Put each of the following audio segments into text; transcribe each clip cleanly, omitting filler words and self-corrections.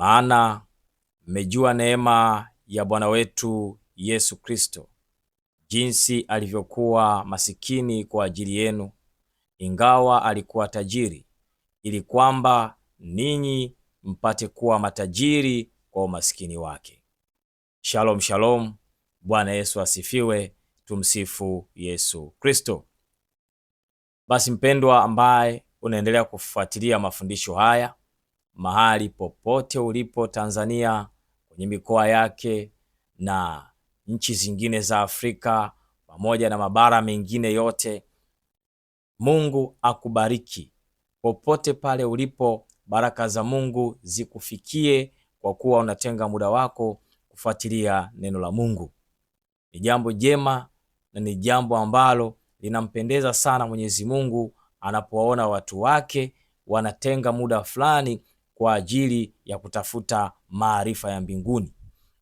maana mmejua neema ya Bwana wetu Yesu Kristo, jinsi alivyokuwa masikini kwa ajili yenu, ingawa alikuwa tajiri, ili kwamba ninyi mpate kuwa matajiri kwa umasikini wake. Shalom shalom. Bwana Yesu asifiwe. Tumsifu Yesu Kristo. Basi mpendwa, ambaye unaendelea kufuatilia mafundisho haya mahali popote ulipo Tanzania, kwenye mikoa yake na nchi zingine za Afrika pamoja na mabara mengine yote, Mungu akubariki popote pale ulipo. Baraka za Mungu zikufikie kwa kuwa unatenga muda wako kufuatilia neno la Mungu. Ni jambo jema na ni jambo ambalo linampendeza sana Mwenyezi Mungu anapowaona watu wake wanatenga muda fulani kwa ajili ya kutafuta maarifa ya mbinguni,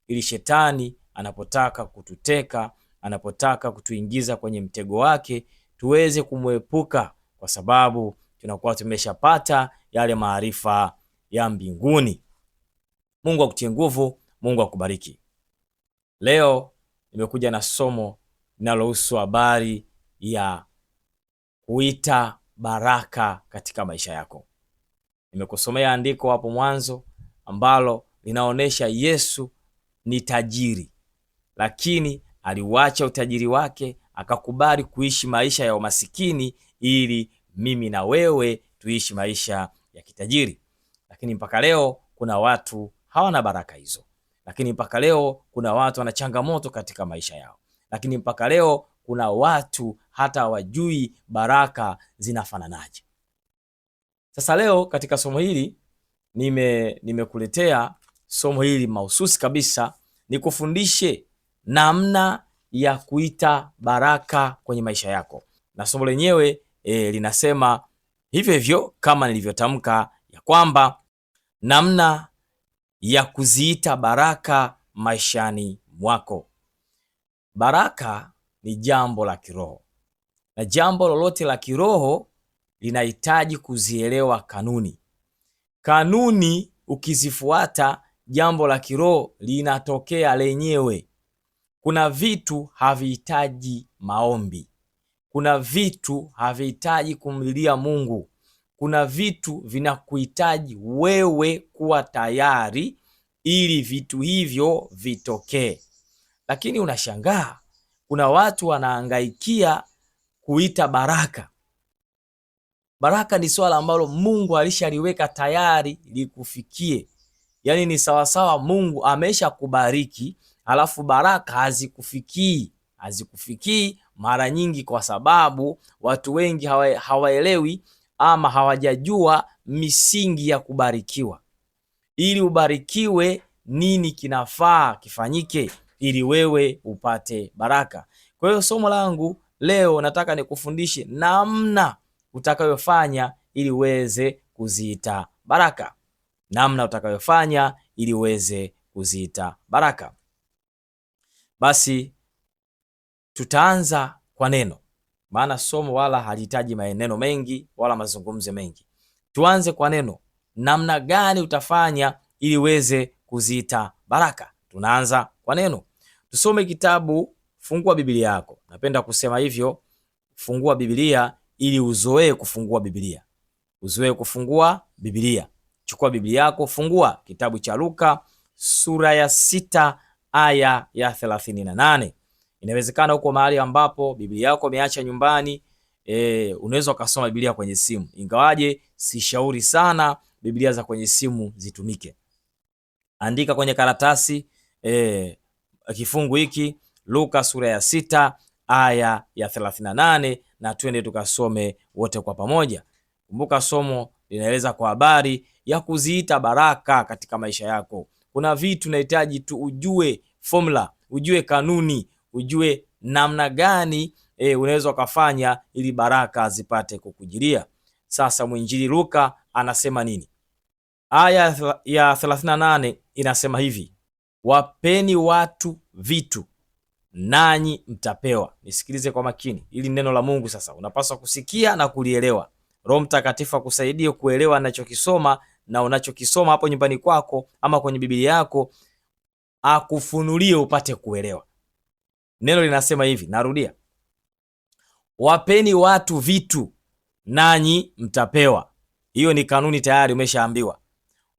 ili shetani anapotaka kututeka, anapotaka kutuingiza kwenye mtego wake, tuweze kumwepuka, kwa sababu tunakuwa tumeshapata yale maarifa ya mbinguni. Mungu akutie nguvu, Mungu akubariki. Leo nimekuja na somo linalohusu habari ya kuita baraka katika maisha yako. Nimekusomea andiko hapo mwanzo ambalo linaonesha Yesu ni tajiri, lakini aliuacha utajiri wake akakubali kuishi maisha ya umasikini ili mimi na wewe tuishi maisha ya kitajiri. Lakini mpaka leo kuna watu hawana baraka hizo. Lakini mpaka leo kuna watu wana changamoto katika maisha yao. Lakini mpaka leo kuna watu hata hawajui baraka zinafananaje. Sasa leo katika somo hili nimekuletea somo hili mahususi kabisa, nikufundishe namna ya kuita baraka kwenye maisha yako. Na somo lenyewe linasema hivyo hivyo kama nilivyotamka, ya kwamba namna ya kuziita baraka maishani mwako. Baraka ni jambo la kiroho, na jambo lolote la kiroho linahitaji kuzielewa kanuni. Kanuni ukizifuata, jambo la kiroho linatokea lenyewe. Kuna vitu havihitaji maombi. Kuna vitu havihitaji kumlilia Mungu. Kuna vitu vinakuhitaji wewe kuwa tayari ili vitu hivyo vitokee. Lakini unashangaa kuna watu wanahangaikia kuita baraka. Baraka ni swala ambalo Mungu alishaliweka tayari likufikie. Yaani ni sawasawa Mungu amesha kubariki, halafu baraka hazikufikii mara nyingi, kwa sababu watu wengi hawaelewi ama hawajajua misingi ya kubarikiwa. Ili ubarikiwe, nini kinafaa kifanyike ili wewe upate baraka? Kwa hiyo somo langu leo nataka nikufundishe namna utakayofanya ili uweze kuziita baraka. Namna utakayofanya ili uweze kuziita baraka. Basi tutaanza kwa neno, maana somo wala halihitaji maneno mengi wala mazungumzo mengi. Tuanze kwa neno. Namna gani utafanya ili uweze kuziita baraka? Tunaanza kwa neno. Tusome kitabu. Fungua Biblia yako. Napenda kusema hivyo, fungua Biblia ili uzoee kufungua Biblia. Uzoee kufungua Biblia. Chukua Biblia yako, fungua kitabu cha Luka sura ya 6 aya ya 38. Inawezekana huko mahali ambapo Biblia yako umeacha nyumbani, unaweza ukasoma Biblia kwenye simu. Ingawaje sishauri sana Biblia za kwenye simu zitumike. Andika kwenye karatasi kifungu hiki, Luka sura ya 6 aya ya 38, na twende tukasome wote kwa pamoja. Kumbuka somo linaeleza kwa habari ya kuziita baraka katika maisha yako. Kuna vitu unahitaji tu ujue formula, ujue kanuni, ujue namna gani unaweza ukafanya ili baraka zipate kukujilia. Sasa mwinjili Luka anasema nini? Aya ya 38 inasema hivi: wapeni watu vitu nanyi mtapewa. Nisikilize kwa makini, ili neno la Mungu sasa unapaswa kusikia na kulielewa. Roho Mtakatifu akusaidie kuelewa ninachokisoma na unachokisoma hapo nyumbani kwako ama kwenye Biblia yako akufunulie upate kuelewa. Neno linasema hivi, narudia, wapeni watu vitu nanyi mtapewa. Hiyo ni kanuni tayari umeshaambiwa.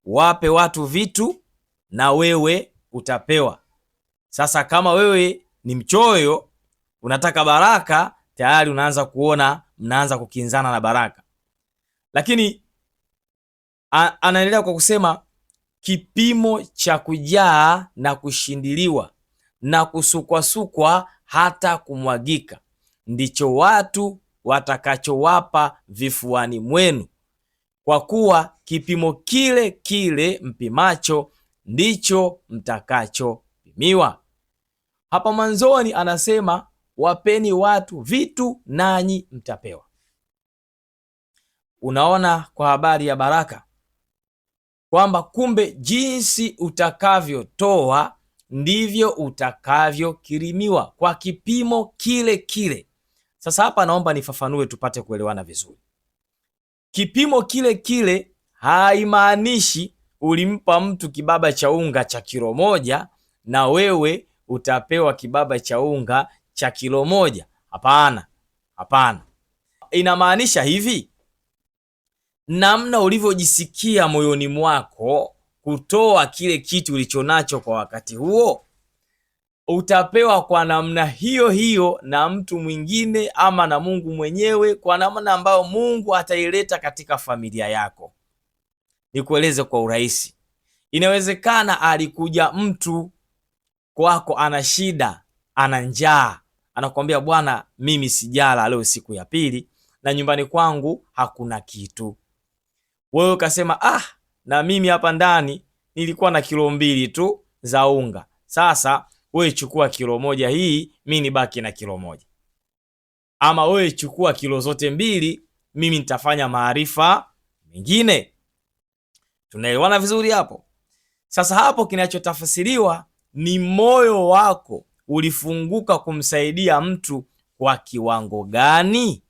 Wape watu vitu na wewe utapewa. Sasa kama wewe ni mchoyo, unataka baraka, tayari unaanza kuona mnaanza kukinzana na baraka. Lakini anaendelea kwa kusema kipimo cha kujaa na kushindiliwa na kusukwasukwa hata kumwagika ndicho watu watakachowapa vifuani mwenu, kwa kuwa kipimo kile kile mpimacho ndicho mtakachopimiwa. Hapa mwanzoni anasema wapeni watu vitu nanyi mtapewa. Unaona kwa habari ya baraka kwamba kumbe jinsi utakavyotoa ndivyo utakavyokirimiwa kwa kipimo kile kile. Sasa hapa naomba nifafanue tupate kuelewana vizuri. Kipimo kile kile haimaanishi ulimpa mtu kibaba cha unga cha kilo moja na wewe utapewa kibaba cha unga cha kilo moja. Hapana, hapana. Inamaanisha hivi, namna ulivyojisikia moyoni mwako kutoa kile kitu ulichonacho kwa wakati huo, utapewa kwa namna hiyo hiyo na mtu mwingine ama na Mungu mwenyewe kwa namna ambayo Mungu ataileta katika familia yako. Nikueleze kwa urahisi. Inawezekana alikuja mtu kwako ana shida, ana njaa, anakuambia bwana, mimi sijala leo siku ya pili na nyumbani kwangu hakuna kitu. Wewe ukasema na mimi hapa ndani nilikuwa na kilo 2 tu za unga. Sasa wewe chukua kilo moja hii, mimi nibaki na kilo moja. Ama wewe chukua kilo zote 2, mimi nitafanya maarifa mengine. Tunaelewana vizuri hapo? Sasa hapo kinachotafsiriwa ni moyo wako ulifunguka kumsaidia mtu kwa kiwango gani?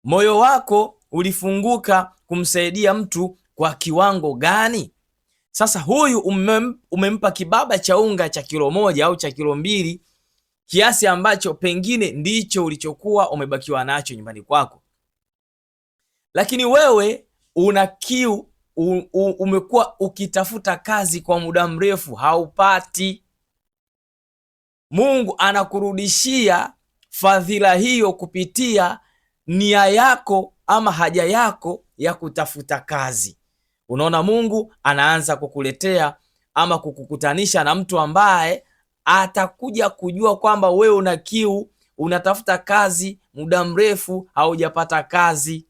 Moyo wako ulifunguka kumsaidia mtu kwa kiwango gani? Sasa huyu umempa kibaba cha unga cha kilo 1 au cha kilo 2, kiasi ambacho pengine ndicho ulichokuwa umebakiwa nacho nyumbani kwako. Lakini wewe una kiu, umekuwa ukitafuta kazi kwa muda mrefu, haupati. Mungu anakurudishia fadhila hiyo kupitia nia yako ama haja yako ya kutafuta kazi. Unaona, Mungu anaanza kukuletea ama kukukutanisha na mtu ambaye atakuja kujua kwamba wewe una kiu, unatafuta kazi, muda mrefu haujapata kazi.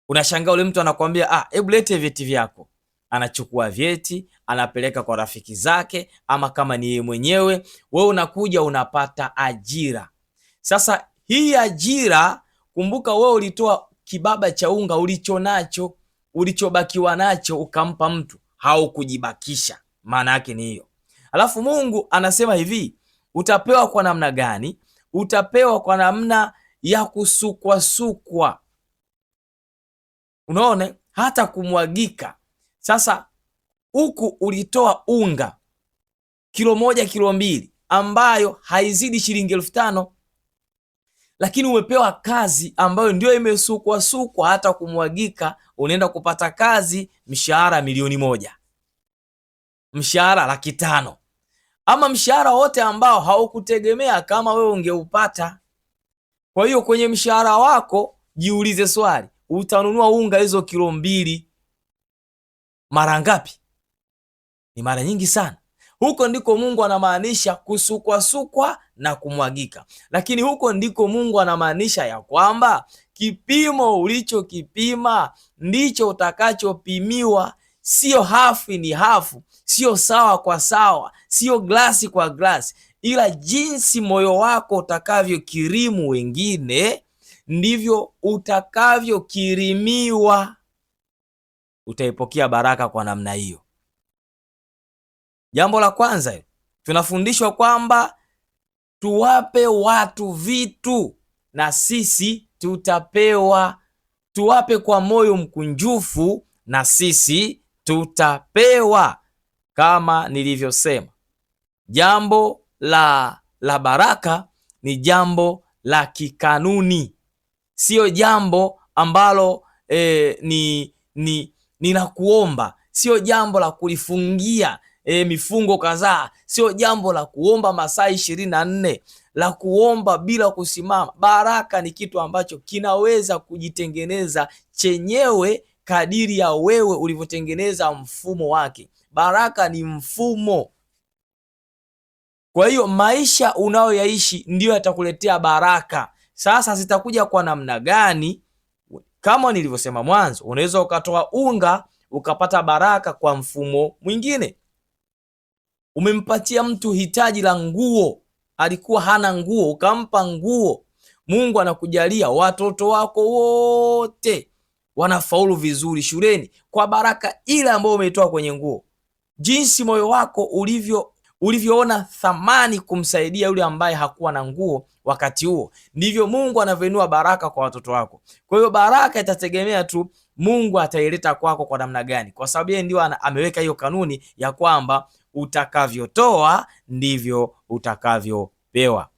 Unashangaa ule mtu anakuambia hebu lete vyeti vyako. Anachukua vyeti, anapeleka kwa rafiki zake ama kama ni yeye mwenyewe, wewe unakuja unapata ajira. Sasa hii ajira, kumbuka wewe ulitoa kibaba cha unga ulichonacho, ulichobakiwa nacho ukampa mtu, haukujibakisha. Maana yake ni hiyo. Alafu Mungu anasema hivi, utapewa kwa namna gani? Utapewa kwa namna ya kusukwasukwa. Unaona, hata kumwagika. Sasa huku ulitoa unga kilo 1, kilo 2 ambayo haizidi shilingi 5,000, lakini umepewa kazi ambayo ndio imesukwasukwa hata kumwagika. Unaenda kupata kazi, mshahara 1,000,000, mshahara 500,000, ama mshahara wote ambao haukutegemea kama wewe ungeupata. Kwa hiyo kwenye mshahara wako jiulize swali, utanunua unga hizo kilo 2 mara ngapi? Ni mara nyingi sana. Huko ndiko Mungu anamaanisha kusukwasukwa na kumwagika. Lakini huko ndiko Mungu anamaanisha ya kwamba kipimo ulichokipima ndicho utakachopimiwa. Sio hafu ni hafu, sio sawa kwa sawa, sio glasi kwa glasi, ila jinsi moyo wako utakavyokirimu wengine ndivyo utakavyokirimiwa. Utaipokea baraka kwa namna hiyo. Jambo la kwanza, tunafundishwa kwamba tuwape watu vitu na sisi tutapewa. Tuwape kwa moyo mkunjufu na sisi tutapewa. Kama nilivyosema, jambo la baraka ni jambo la kikanuni, sio jambo ambalo ni la kuomba, sio jambo la kulifungia mifungo kadhaa, sio jambo la kuomba masaa 24, la kuomba bila kusimama. Baraka ni kitu ambacho kinaweza kujitengeneza chenyewe kadiri ya wewe ulivyotengeneza mfumo wake. Baraka ni mfumo. Kwa hiyo maisha unayoyaishi ndiyo yatakuletea baraka. Sasa zitakuja kwa namna gani? Kama nilivyosema mwanzo, unaweza ukatoa unga ukapata baraka kwa mfumo mwingine. Umempatia mtu hitaji la nguo, alikuwa hana nguo, ukampa nguo. Mungu anakujalia watoto wako wote wanafaulu vizuri shuleni kwa baraka ile ambayo umeitoa kwenye nguo. Jinsi moyo wako ulivyoona thamani kumsaidia yule ambaye hakuwa na nguo wakati huo, ndivyo Mungu anavyoinua baraka kwa watoto wako. Kwa hiyo baraka itategemea tu Mungu ataileta kwako kwa namna gani, kwa sababu yeye ndio ameweka hiyo kanuni ya kwamba utakavyotoa ndivyo utakavyopewa.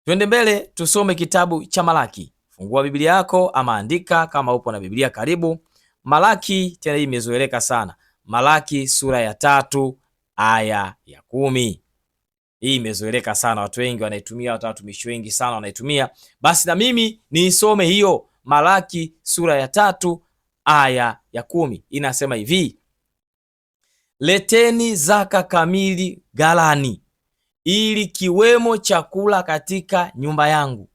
Twende mbele, tusome kitabu cha Malaki. Fungua Biblia yako ama andika kama upo na Biblia karibu. Malaki, tena hii imezoeleka sana. Malaki sura ya 3 aya ya 10. Hii imezoeleka sana, watu wengi wanaitumia, watumishi wengi sana wanaitumia. Basi na mimi niisome hiyo Malaki sura ya 3 aya ya 10. Inasema hivi: leteni zaka kamili ghalani, ili kiwemo chakula katika nyumba yangu,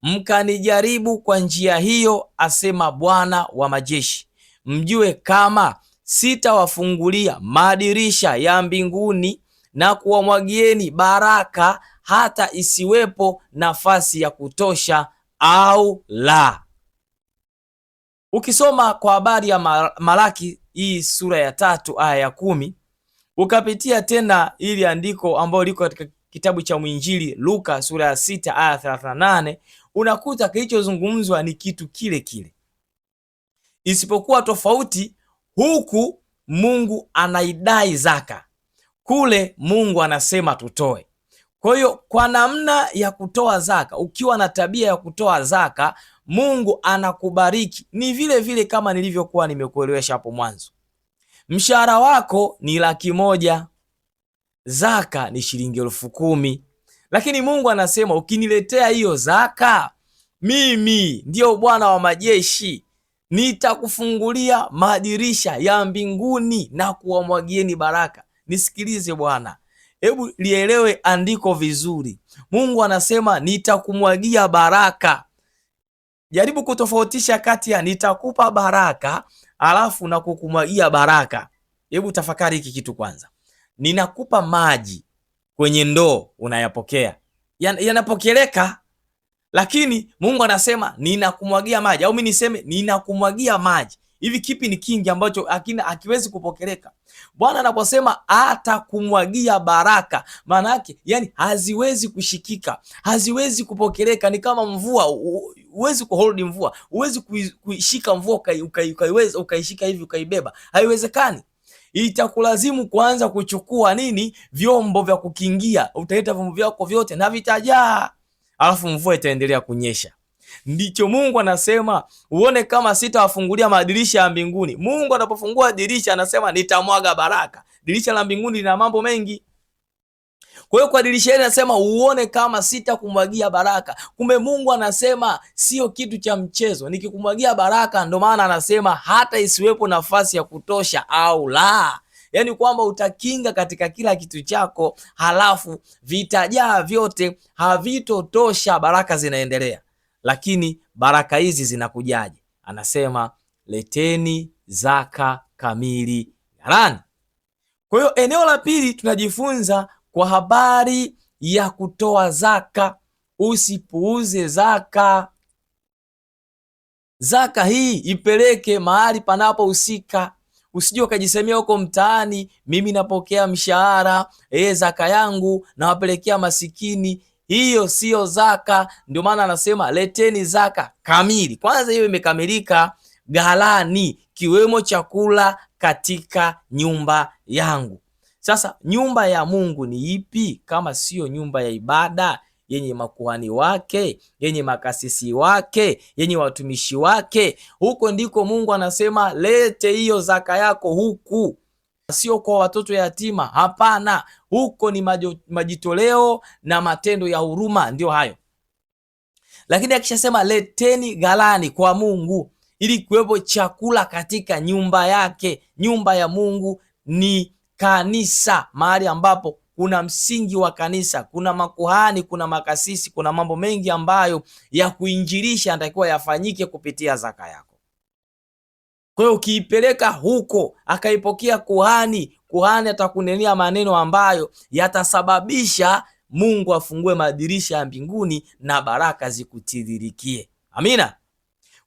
mkanijaribu kwa njia hiyo, asema Bwana wa majeshi, mjue kama sitawafungulia madirisha ya mbinguni na kuwamwagieni baraka hata isiwepo nafasi ya kutosha au la. Ukisoma kwa habari ya Malaki hii sura ya 3 aya ya 10, ukapitia tena ili andiko ambalo liko katika kitabu cha mwinjili Luka sura ya 6 aya 38, unakuta kilichozungumzwa ni kitu kile kile, isipokuwa tofauti. Huku Mungu anaidai zaka, kule Mungu anasema tutoe. Kwa hiyo kwa namna ya kutoa zaka, ukiwa na tabia ya kutoa zaka, Mungu anakubariki. Ni vile vile kama nilivyokuwa nimekuelewesha hapo mwanzo. Mshahara wako ni 100,000, zaka ni shilingi 10,000, lakini Mungu anasema ukiniletea hiyo zaka, mimi ndio Bwana wa majeshi, nitakufungulia madirisha ya mbinguni na kuwamwagieni baraka. Nisikilize Bwana, hebu lielewe andiko vizuri. Mungu anasema nitakumwagia baraka. Jaribu kutofautisha kati ya nitakupa baraka alafu na kukumwagia baraka. Hebu tafakari hiki kitu kwanza. Ninakupa maji kwenye ndoo, unayapokea, yanapokeleka, lakini Mungu anasema ninakumwagia maji, au mimi niseme ninakumwagia maji. Hivi kipi ni kingi ambacho hakiwezi kupokeleka? Bwana anaposema atakumwagia baraka, maana yake yani haziwezi kushikika, haziwezi kupokeleka. Ni kama mvua, huwezi kuhold mvua, huwezi kuishika mvua ukaishika hivi ukaibeba, haiwezekani. Itakulazimu kuanza kuchukua vyombo vya kukingia. Utaleta vyombo vyako vyote na vitajaa, alafu mvua itaendelea kunyesha. Ndicho Mungu anasema uone kama sitawafungulia madirisha ya mbinguni. Mungu anapofungua dirisha anasema nitamwaga baraka. Dirisha la mbinguni lina mambo mengi. Kwa hiyo kwa dirisha hili anasema uone kama sitakumwagia baraka. Kumbe Mungu anasema sio kitu cha mchezo, nikikumwagia baraka. Ndio maana anasema hata isiwepo nafasi ya kutosha au la. Yaani kwamba utakinga katika kila kitu chako, halafu vitajaa vyote, havitotosha, baraka zinaendelea. Lakini baraka hizi zinakujaje? Anasema leteni zaka kamili ghalani. Kwa hiyo eneo la pili tunajifunza kwa habari ya kutoa zaka. Usipuuze zaka. Zaka hii ipeleke mahali panapohusika. Usije ukajisemea huko mtaani, mimi napokea mshahara, zaka yangu nawapelekea masikini. Hiyo siyo zaka. Ndio maana anasema leteni zaka kamili. Kwanza hiyo imekamilika ghalani, kiwemo chakula katika nyumba yangu. Sasa nyumba ya Mungu ni ipi kama siyo nyumba ya ibada yenye makuhani wake, yenye makasisi wake, yenye watumishi wake? Huko ndiko Mungu anasema lete hiyo zaka yako huku, sio kwa watoto yatima. Hapana, huko ni majitoleo na matendo ya huruma, ndio hayo. Lakini akishasema leteni ghalani kwa Mungu, ili kuwepo chakula katika nyumba yake. Nyumba ya Mungu ni kanisa, mahali ambapo kuna msingi wa kanisa, kuna makuhani, kuna makasisi, kuna mambo mengi ambayo ya kuinjilisha anatakiwa yafanyike kupitia zaka yako. Kwa hiyo ukiipeleka huko akaipokea kuhani, kuhani atakunenea maneno ambayo yatasababisha Mungu afungue madirisha ya mbinguni na baraka zikutiririkie. Amina.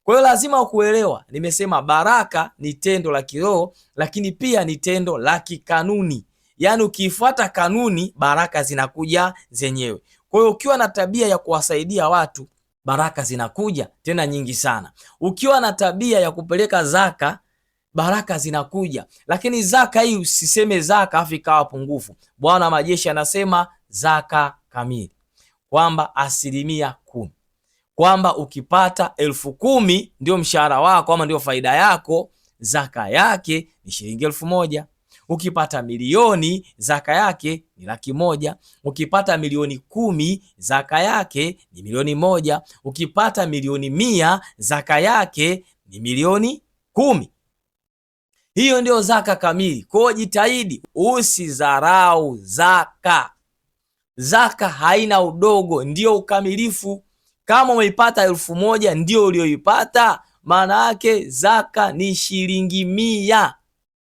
Kwa hiyo lazima ukuelewa, nimesema baraka ni tendo la kiroho, lakini pia ni tendo la kikanuni. Yaani ukifuata kanuni, baraka zinakuja zenyewe. Kwa hiyo ukiwa na tabia ya kuwasaidia watu, baraka zinakuja tena nyingi sana. Ukiwa na tabia ya kupeleka zaka, baraka zinakuja. Lakini zaka hii usiseme zaka afu ikawa pungufu. Bwana majeshi anasema zaka kamili, kwamba 10%, kwamba ukipata 10,000 ndio mshahara wako ama ndio faida yako, zaka yake ni shilingi 1,000. Ukipata milioni, zaka yake ni 100,000. Ukipata milioni 10, zaka yake ni milioni 1. Ukipata milioni 100, zaka yake ni milioni 10. Hiyo ndio zaka kamili. Kwa hiyo jitahidi usidharau zaka. Zaka haina udogo, ndio ukamilifu. Kama umeipata 1,000 ndio ulioipata, maana yake zaka ni shilingi 100.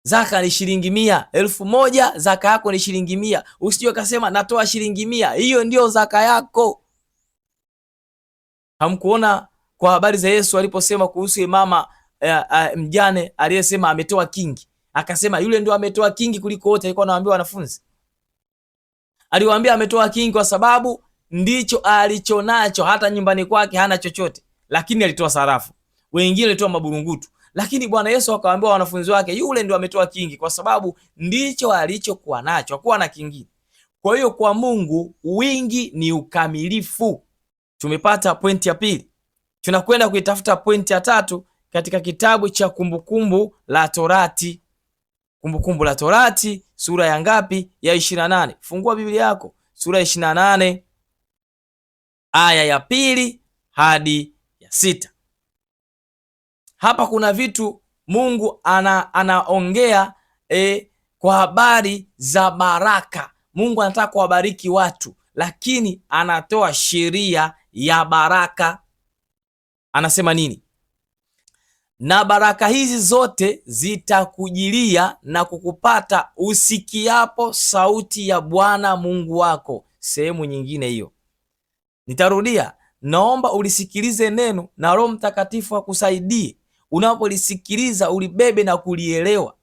Zaka ni shilingi 100. 1,000 zaka yako ni shilingi 100. Usijue kasema natoa shilingi 100, hiyo ndio zaka yako. Hamkuona kwa habari za Yesu aliposema kuhusu mama mjane aliyesema ametoa kingi, akasema yule ndio ametoa kingi kuliko wote? Alikuwa anawaambia wanafunzi, aliwaambia ametoa kingi kwa sababu ndicho alichonacho. Hata nyumbani kwake hana chochote, lakini alitoa sarafu. Wengine walitoa maburungutu, lakini Bwana Yesu akawaambia wanafunzi wake yule ndio ametoa kingi kwa sababu ndicho alichokuwa nacho, hakuwa na kingine. Kwa hiyo kwa Mungu wingi ni ukamilifu. Tumepata pointi ya pili, tunakwenda kuitafuta pointi ya tatu katika kitabu cha Kumbukumbu la Torati. Kumbukumbu la Torati sura ya ngapi? Ya 28. Fungua Biblia yako, sura ya 28 aya ya 2 hadi ya 6. Hapa kuna vitu Mungu anaongea kwa habari za baraka. Mungu anataka kuwabariki watu, lakini anatoa sheria ya baraka. Anasema nini? Na baraka hizi zote zitakujilia na kukupata usikiapo sauti ya Bwana Mungu wako. Sehemu nyingine hiyo, nitarudia. Naomba ulisikilize neno na Roho Mtakatifu akusaidie. Unapolisikiliza ulibebe na kulielewa.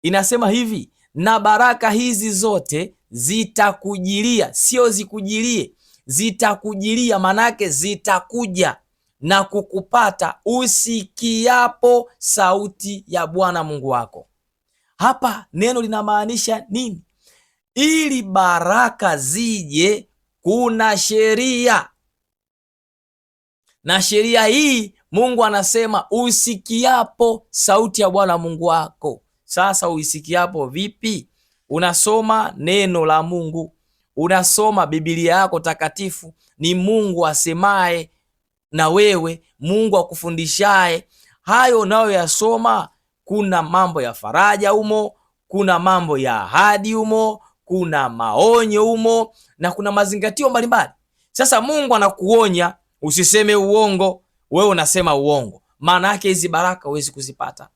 Inasema hivi, na baraka hizi zote zitakujilia, sio zikujilie, zitakujilia. Manake zitakuja na kukupata usikiapo sauti ya Bwana Mungu wako. Hapa neno linamaanisha nini? Ili baraka zije, kuna sheria, na sheria hii Mungu anasema usikiapo sauti ya Bwana Mungu wako. Sasa uisikiapo vipi? Unasoma neno la Mungu, unasoma Biblia yako takatifu. Ni Mungu asemaye na wewe, Mungu akufundishaye. Hayo nayo yasoma, kuna mambo ya faraja humo, kuna mambo ya ahadi humo, kuna maonyo humo, na kuna mazingatio mbalimbali. Sasa Mungu anakuonya usiseme uongo, wewe unasema uongo, maana yake hizi baraka huwezi kuzipata.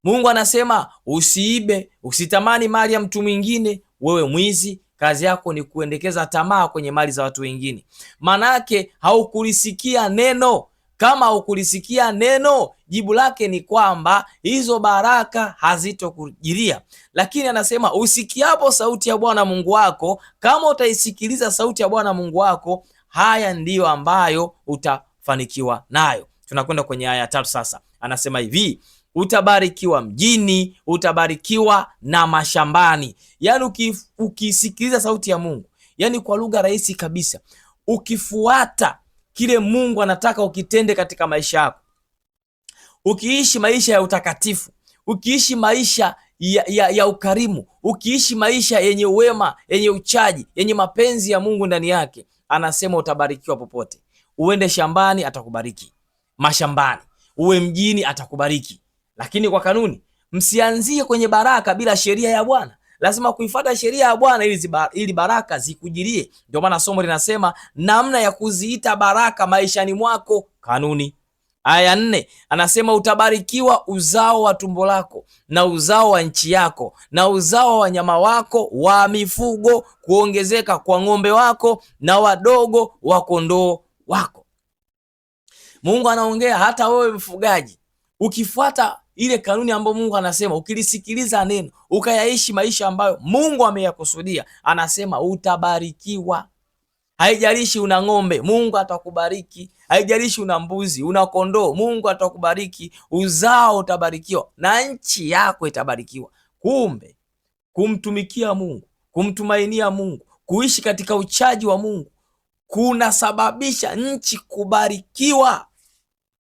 Mungu anasema usiibe, usitamani mali ya mtu mwingine, wewe mwizi, kazi yako ni kuendekeza tamaa kwenye mali za watu wengine. Maana yake haukulisikia neno. Kama haukulisikia neno, jibu lake ni kwamba hizo baraka hazitokujilia. Lakini anasema usikiapo sauti ya Bwana Mungu wako, kama utaisikiliza sauti ya Bwana Mungu wako, haya ndiyo ambayo utafanikiwa nayo. Tunakwenda kwenye aya 3 sasa. Anasema hivi, utabarikiwa mjini, utabarikiwa na mashambani. Yani ukisikiliza sauti ya Mungu, yani kwa lugha rahisi kabisa, ukifuata kile Mungu anataka ukitende katika maisha yako, ukiishi maisha ya utakatifu, ukiishi maisha ya ukarimu, ukiishi maisha yenye wema, yenye uchaji, yenye mapenzi ya Mungu ndani yake, anasema utabarikiwa popote. Uende shambani atakubariki, mashambani, uwe mjini atakubariki. Lakini kwa kanuni, msianzie kwenye baraka bila sheria ya Bwana. Lazima kuifuata sheria ya Bwana ili baraka zikujirie. Ndio maana somo linasema namna ya kuziita baraka maishani mwako, kanuni. Aya 4 anasema utabarikiwa uzao wa tumbo lako na uzao wa nchi yako na uzao wa wanyama wako wa mifugo, kuongezeka kwa ng'ombe wako na wadogo wa kondoo wako. Mungu anaongea hata wewe mfugaji, ukifuata ile kanuni ambayo Mungu anasema, ukilisikiliza neno, ukayaishi maisha ambayo Mungu ameyakusudia, anasema utabarikiwa. Haijalishi una ng'ombe, Mungu atakubariki. Haijalishi una mbuzi, una kondoo, Mungu atakubariki. Uzao utabarikiwa na nchi yako itabarikiwa. Kumbe kumtumikia Mungu, kumtumainia Mungu, kuishi katika uchaji wa Mungu kunasababisha nchi kubarikiwa.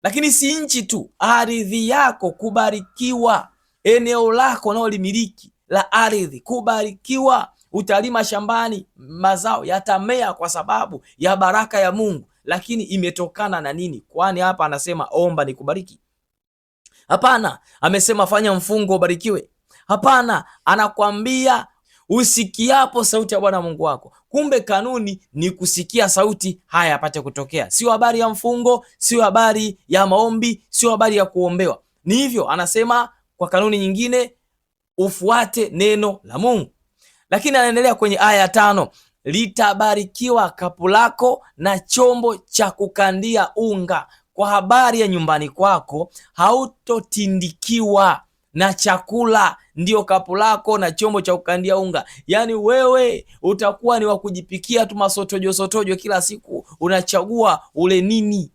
Lakini si nchi tu, ardhi yako kubarikiwa, eneo lako unaolimiliki la ardhi kubarikiwa. Utalima shambani, mazao yatamea kwa sababu ya baraka ya Mungu. Lakini imetokana na nini? Kwani hapa anasema omba nikubariki? Hapana. Amesema fanya mfungo ubarikiwe? Hapana. Anakwambia usikiapo sauti ya Bwana Mungu wako. Kumbe kanuni ni kusikia sauti, haya apate kutokea. Sio habari ya mfungo, sio habari ya maombi, sio habari ya kuombewa. Ni hivyo anasema kwa kanuni nyingine, ufuate neno la Mungu. Lakini anaendelea kwenye aya 5, litabarikiwa kapu lako na chombo cha kukandia unga. Kwa habari ya nyumbani kwako, hautotindikiwa na chakula, ndio kapu lako na chombo cha kukandia unga. Yani wewe utakuwa ni wa kujipikia tu masotojo kila siku, unachagua ule nini,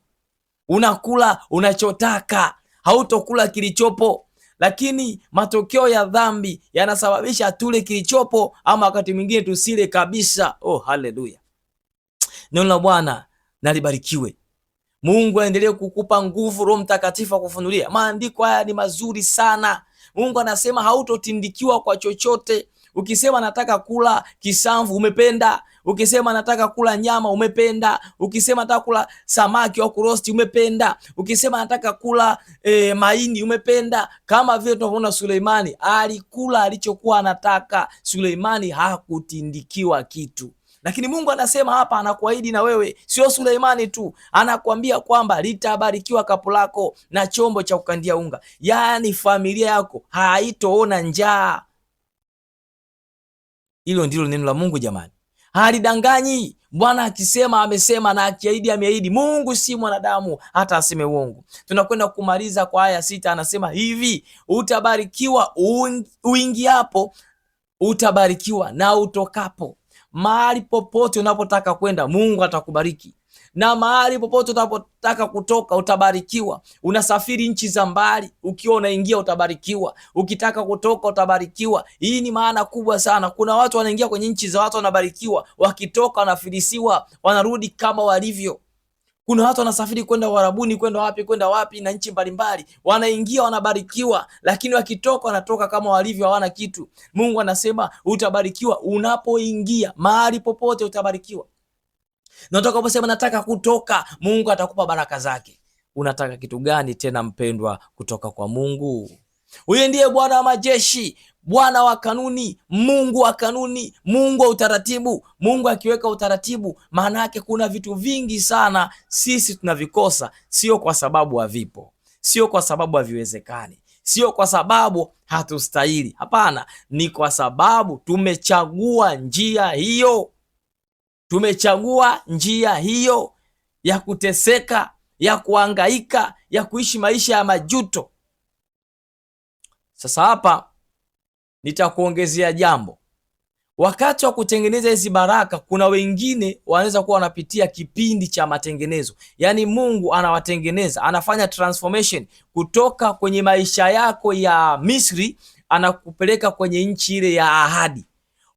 unakula unachotaka, hautokula kilichopo. Lakini matokeo ya dhambi yanasababisha tule kilichopo, ama wakati mwingine tusile kabisa. Oh, haleluya! Neno la Bwana nalibarikiwe. Mungu aendelee kukupa nguvu, Roho Mtakatifu akufunulia. Maandiko haya ni mazuri sana. Mungu anasema hautotindikiwa kwa chochote. Ukisema nataka kula kisamvu, umependa. Ukisema nataka kula nyama, umependa. Ukisema nataka kula samaki wa kurosti, umependa. Ukisema nataka kula mahindi, umependa. Kama vile tunaona Suleimani alikula alichokuwa anataka. Suleimani hakutindikiwa kitu. Lakini Mungu anasema hapa, anakuahidi na wewe, sio Suleimani tu, anakuambia kwamba litabarikiwa kapu lako na chombo cha kukandia unga. Yaani familia yako haitoona njaa. Hilo ndilo neno la Mungu jamani. Halidanganyi. Bwana akisema amesema, na akiahidi ameahidi. Mungu si mwanadamu hata aseme uongo. Tunakwenda kumaliza kwa aya 6, anasema hivi, utabarikiwa uingiapo, utabarikiwa na utokapo. Mahali popote unapotaka kwenda, Mungu atakubariki. Na mahali popote unapotaka kutoka, utabarikiwa. Unasafiri nchi za mbali, ukiwa unaingia utabarikiwa. Ukitaka kutoka utabarikiwa. Hii ni maana kubwa sana. Kuna watu wanaingia kwenye nchi za watu wanabarikiwa, wakitoka wanafilisiwa, wanarudi kama walivyo. Kuna watu wanasafiri kwenda Uarabuni, kwenda wapi na nchi mbalimbali, wanaingia wanabarikiwa, lakini wakitoka wanatoka kama walivyo, hawana kitu. Mungu anasema utabarikiwa unapoingia, mahali popote utabarikiwa. Na utakaposema nataka kutoka, Mungu atakupa baraka zake. Unataka kitu gani tena mpendwa kutoka kwa Mungu? Huyu ndiye Bwana wa majeshi, Bwana wa kanuni, Mungu wa kanuni, Mungu wa utaratibu. Mungu akiweka utaratibu, maana yake kuna vitu vingi sana sisi tunavikosa, sio kwa sababu havipo, sio kwa sababu haviwezekani, sio kwa sababu hatustahili. Hapana, ni kwa sababu tumechagua njia hiyo. Tumechagua njia hiyo ya kuteseka, ya kuhangaika, ya kuishi maisha ya majuto. Sasa hapa nitakuongezea jambo. Wakati wa kutengeneza hizi baraka, kuna wengine wanaweza kuwa wanapitia kipindi cha matengenezo. Yaani Mungu anawatengeneza, anafanya transformation kutoka kwenye maisha yako ya Misri, anakupeleka kwenye nchi ile ya ahadi.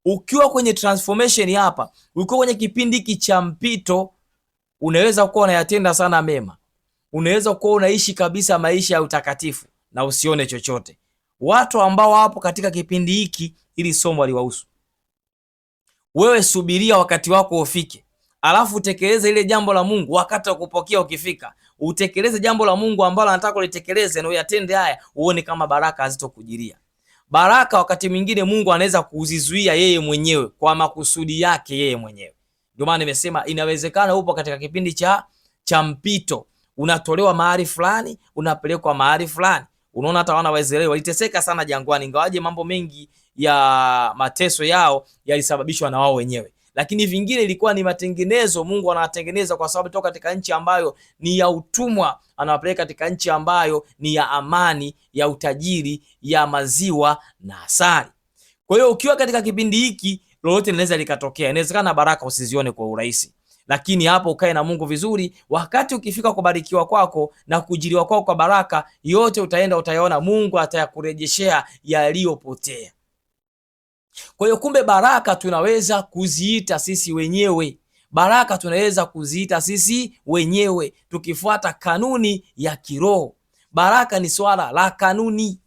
Ukiwa kwenye transformation hapa, ukiwa kwenye kipindi hiki cha mpito, unaweza kuwa unayatenda sana mema, unaweza kuwa unaishi kabisa maisha ya utakatifu na usione chochote. Watu ambao wapo katika kipindi hiki, ili somo aliwahusu. Wewe subiria wakati wako ufike, alafu utekeleze ile jambo la Mungu. Wakati wa kupokea ukifika, utekeleze jambo la Mungu ambalo anataka ulitekeleze, na uyatende haya, uone kama baraka hazitokujilia. Baraka wakati mwingine Mungu anaweza kuzizuia yeye mwenyewe kwa makusudi yake yeye mwenyewe. Ndio maana nimesema inawezekana upo katika kipindi cha mpito, unatolewa mahali fulani, unapelekwa mahali fulani. Unaona hata wana wa Israeli waliteseka sana jangwani, ingawaje mambo mengi ya mateso yao yalisababishwa na wao wenyewe, lakini vingine ilikuwa ni matengenezo. Mungu anawatengeneza kwa sababu toka katika nchi ambayo ni ya utumwa, anawapeleka katika nchi ambayo ni ya amani, ya utajiri, ya maziwa na asali. Kwa hiyo ukiwa katika kipindi hiki, lolote linaweza likatokea. Inawezekana baraka usizione kwa urahisi, lakini hapo ukae na Mungu vizuri. Wakati ukifika kubarikiwa kwako na kujiliwa kwako kwa baraka, yote utayaona. Mungu atayakurejeshea yaliyopotea. Kwa hiyo kumbe baraka tunaweza kuziita sisi wenyewe. Baraka tunaweza kuziita sisi wenyewe tukifuata kanuni ya kiroho. Baraka ni swala la kanuni.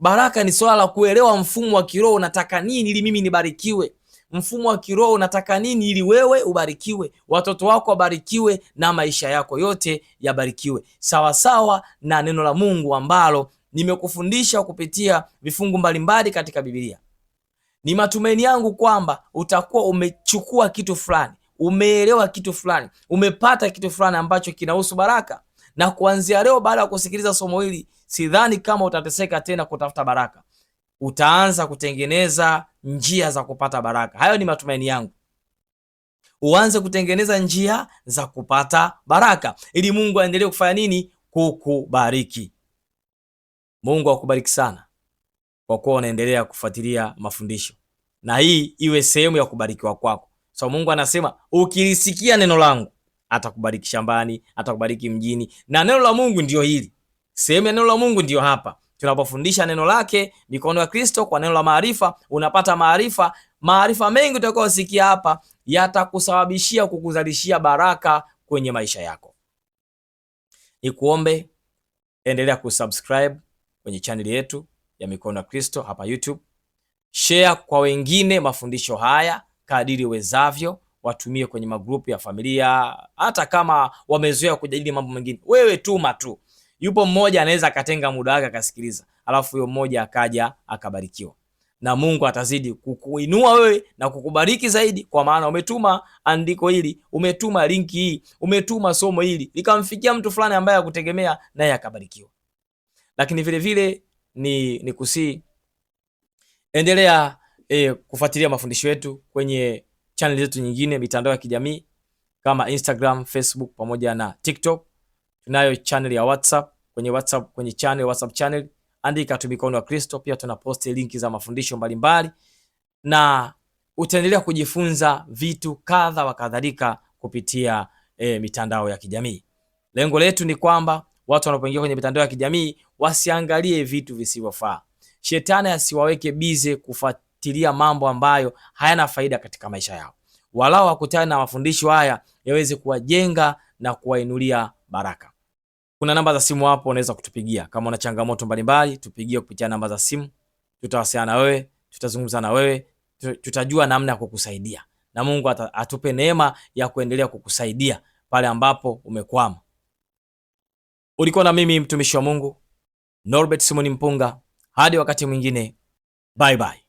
Baraka ni swala la kuelewa mfumo wa kiroho. Unataka nini ili mimi nibarikiwe? Mfumo wa kiroho unataka nini ili wewe ubarikiwe, watoto wako wabarikiwe, na maisha yako yote yabarikiwe, sawasawa na neno la Mungu ambalo nimekufundisha kupitia vifungu mbalimbali katika Biblia. Ni matumaini yangu kwamba utakuwa umechukua kitu fulani, umeelewa kitu fulani, umepata kitu fulani ambacho kinahusu baraka. Na kuanzia leo, baada ya kusikiliza somo hili, sidhani kama utateseka tena kutafuta baraka. Utaanza kutengeneza njia za kupata baraka. Hayo ni matumaini yangu. Uanze kutengeneza njia za kupata baraka ili Mungu aendelee kufanya nini? Kukubariki. Mungu akubariki sana kwa kuwa unaendelea kufuatilia mafundisho, na hii iwe sehemu ya kubarikiwa kwako. So Mungu anasema ukilisikia neno langu atakubariki shambani, atakubariki mjini. Na neno la Mungu ndio hili. Sehemu ya neno la Mungu ndio hapa. Tunapofundisha neno lake, mikono ya Kristo, kwa neno la maarifa, unapata maarifa. Maarifa mengi utakayosikia hapa yatakusababishia kukuzalishia baraka kwenye maisha yako. Nikuombe, endelea kusubscribe kwenye channel yetu ya Mikono ya Kristo hapa YouTube. Share kwa wengine mafundisho haya kadiri uwezavyo. Watumie kwenye magrupu ya familia, hata kama wamezoea kujadili mambo mengine. Wewe tuma tu. Yupo mmoja anaweza akatenga muda wake akasikiliza, alafu huyo mmoja akaja akabarikiwa, na Mungu atazidi kukuinua wewe na kukubariki zaidi, kwa maana umetuma andiko hili, umetuma linki hii, umetuma somo hili likamfikia mtu fulani ambaye akutegemea, naye akabarikiwa. Lakini vile vile ni kusii endelea kufuatilia mafundisho yetu kwenye channel zetu nyingine, mitandao ya kijamii kama Instagram, Facebook pamoja na TikTok. Tunayo channel ya WhatsApp. Kwenye WhatsApp, kwenye WhatsApp channel andika tu Mikono ya Kristo. Pia tunaposti linki za mafundisho mbalimbali, na utaendelea kujifunza vitu kadha wa kadhalika kupitia mitandao ya kijamii. Lengo letu ni kwamba watu wanapoingia kwenye mitandao ya kijamii wasiangalie vitu visivyofaa. Shetani asiwaweke bize kufuatilia mambo ambayo hayana faida katika maisha yao. Walao wakutane na mafundisho haya yaweze kuwajenga na kuwainulia baraka. Kuna namba za simu hapo, unaweza kutupigia kama una changamoto mbalimbali. Tupigie kupitia namba za simu, tutawasiliana na wewe, tutazungumza na wewe, tutajua namna ya kukusaidia, na Mungu atupe neema ya kuendelea kukusaidia pale ambapo umekwama. Ulikuwa na mimi mtumishi wa Mungu Norbert Simoni Mpunga. Hadi wakati mwingine, bye bye.